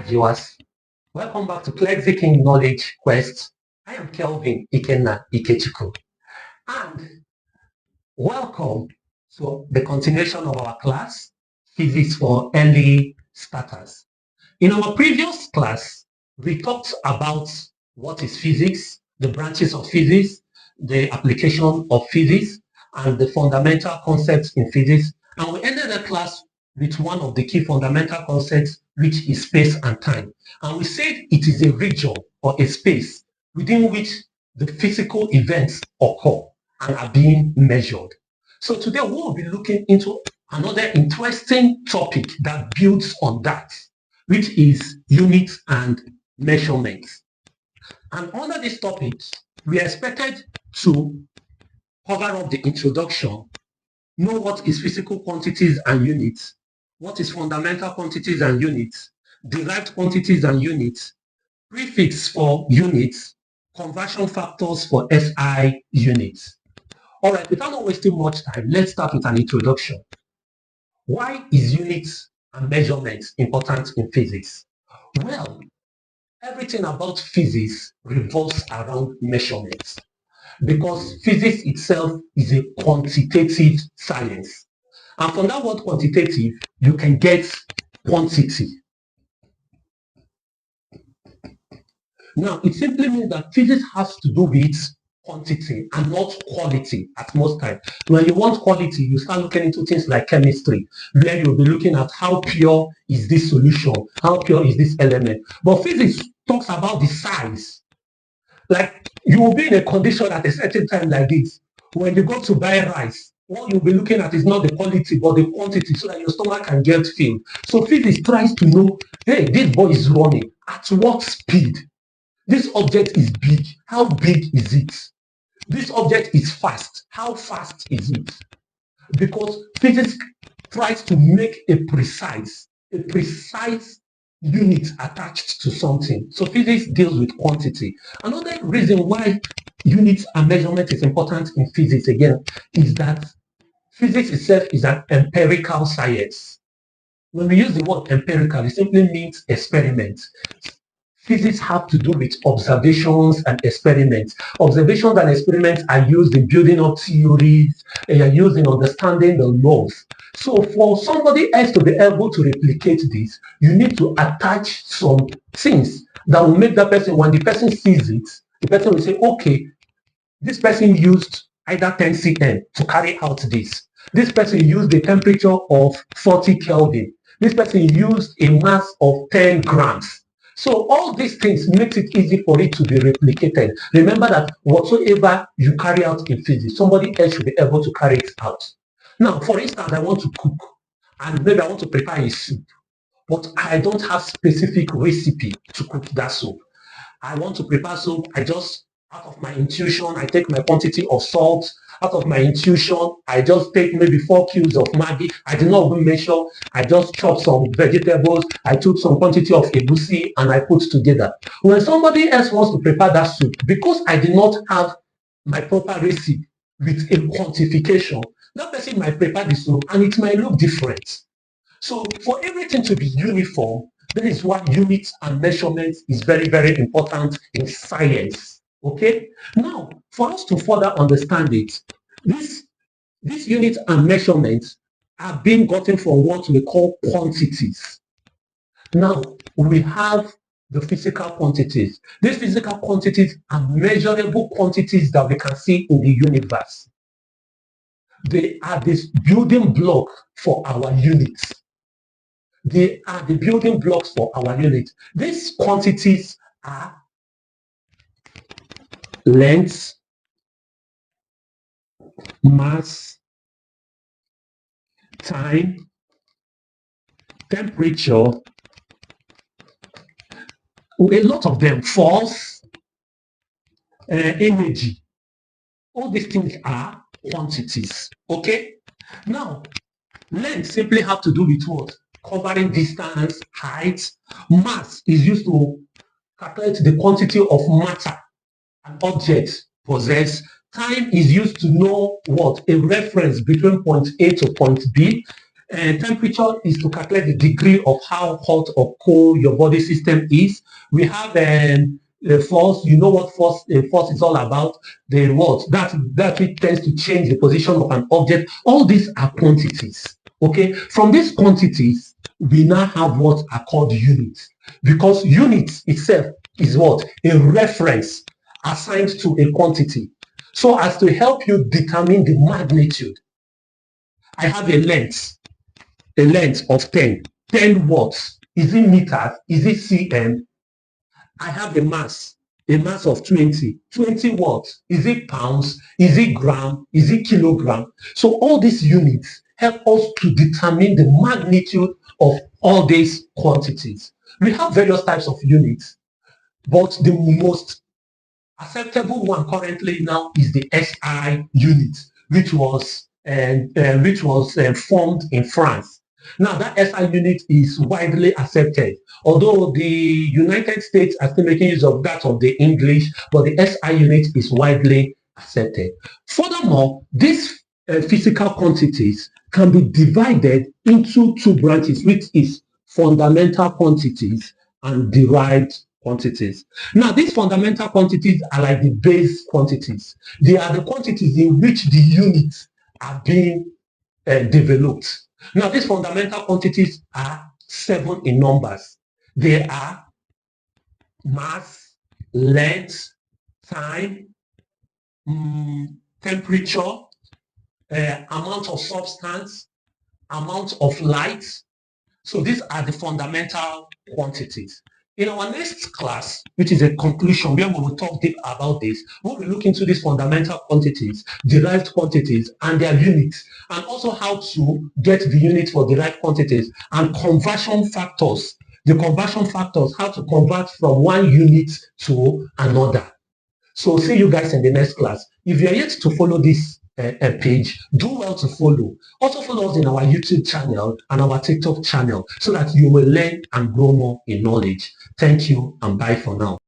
viewers. Welcome back to Clexic King Knowledge Quest. I am Kelvin Ikenna Ikechukwu. And welcome to the continuation of our class, Physics for Early Starters. In our previous class, we talked about what is physics, the branches of physics, the application of physics, and the fundamental concepts in physics. And we ended the class with one of the key fundamental concepts, which is space and time. And we said it is a region or a space within which the physical events occur and are being measured. So today we will be looking into another interesting topic that builds on that, which is units and measurements. And under this topic, we are expected to cover up the introduction, know what is physical quantities and units, what is fundamental quantities and units, derived quantities and units, prefix for units, conversion factors for SI units. All right, without wasting much time, let's start with an introduction. Why is units and measurements important in physics? Well, everything about physics revolves around measurements because physics itself is a quantitative science. And from that word quantitative, you can get quantity. Now, it simply means that physics has to do with quantity and not quality at most times. When you want quality, you start looking into things like chemistry, where you'll be looking at how pure is this solution, how pure is this element. But physics talks about the size. Like you will be in a condition at a certain time like this. When you go to buy rice, what you'll be looking at is not the quality, but the quantity, so that your stomach can get filled. So physics tries to know, hey, this boy is running at what speed? This object is big. How big is it? This object is fast. How fast is it? Because physics tries to make a precise unit attached to something. So physics deals with quantity. Another reason why units and measurement is important in physics, again, is that physics itself is an empirical science. When we use the word empirical, it simply means experiment. Physics have to do with observations and experiments. Observations and experiments are used in building up theories, they are used in understanding the laws. So for somebody else to be able to replicate this, you need to attach some things that will make that person, when the person sees it, the person will say, okay, this person used either 10 cm to carry out this. This person used a temperature of 40 Kelvin. This person used a mass of 10 grams. So all these things makes it easy for it to be replicated. Remember that whatsoever you carry out in physics, somebody else should be able to carry it out. Now, for instance, I want to cook, and maybe I want to prepare a soup, but I don't have specific recipe to cook that soup. I want to prepare soup, I just, out of my intuition, I take my quantity of salt. Out of my intuition, I just take maybe 4 cubes of Maggi. I did not even measure. I just chop some vegetables. I took some quantity of egusi and I put together. When somebody else wants to prepare that soup, because I did not have my proper recipe with a quantification, that person might prepare the soup and it might look different. So for everything to be uniform, that is why units and measurements is very, very important in science. Okay? Now, for us to further understand it, these units and measurements are being gotten from what we call quantities. Now, we have the physical quantities. These physical quantities are measurable quantities that we can see in the universe. They are this building block for our units. They are the building blocks for our unit. These quantities are length, mass, time, temperature, a lot of them, force, energy. All these things are quantities. Okay? Now, length simply have to do with what? Covering distance, height. Mass is used to calculate the quantity of matter an object possess. Time is used to know what? A reference between point A to point B. Temperature is to calculate the degree of how hot or cold your body system is. We have force. You know what force is all about. The what that which tends to change the position of an object. All these are quantities. Okay. From these quantities, we now have what are called units, because units itself is what? A reference assigned to a quantity, so as to help you determine the magnitude. I have a length of 10 watts. Is it meters? Is it cm? I have a mass of 20 watts. Is it pounds? Is it gram? Is it kilogram? So all these units help us to determine the magnitude of all these quantities. We have various types of units, but the most acceptable one currently now is the SI unit, which was formed in France. Now that SI unit is widely accepted, although the United States are still making use of that of the English, but the SI unit is widely accepted. Furthermore, these physical quantities can be divided into two branches, which is fundamental quantities and derived quantities. Now, these fundamental quantities are like the base quantities. They are the quantities in which the units are being developed. Now, these fundamental quantities are 7 in numbers. They are mass, length, time, temperature, amount of substance, amount of light. So these are the fundamental quantities. In our next class, which is a conclusion where we will talk deep about this, we'll be looking into these fundamental quantities, derived quantities, and their units, and also how to get the unit for derived quantities and conversion factors. The conversion factors, how to convert from one unit to another. So see you guys in the next class. If you are yet to follow this page, do well to follow. Also follow us in our YouTube channel and our TikTok channel so that you will learn and grow more in knowledge. Thank you and bye for now.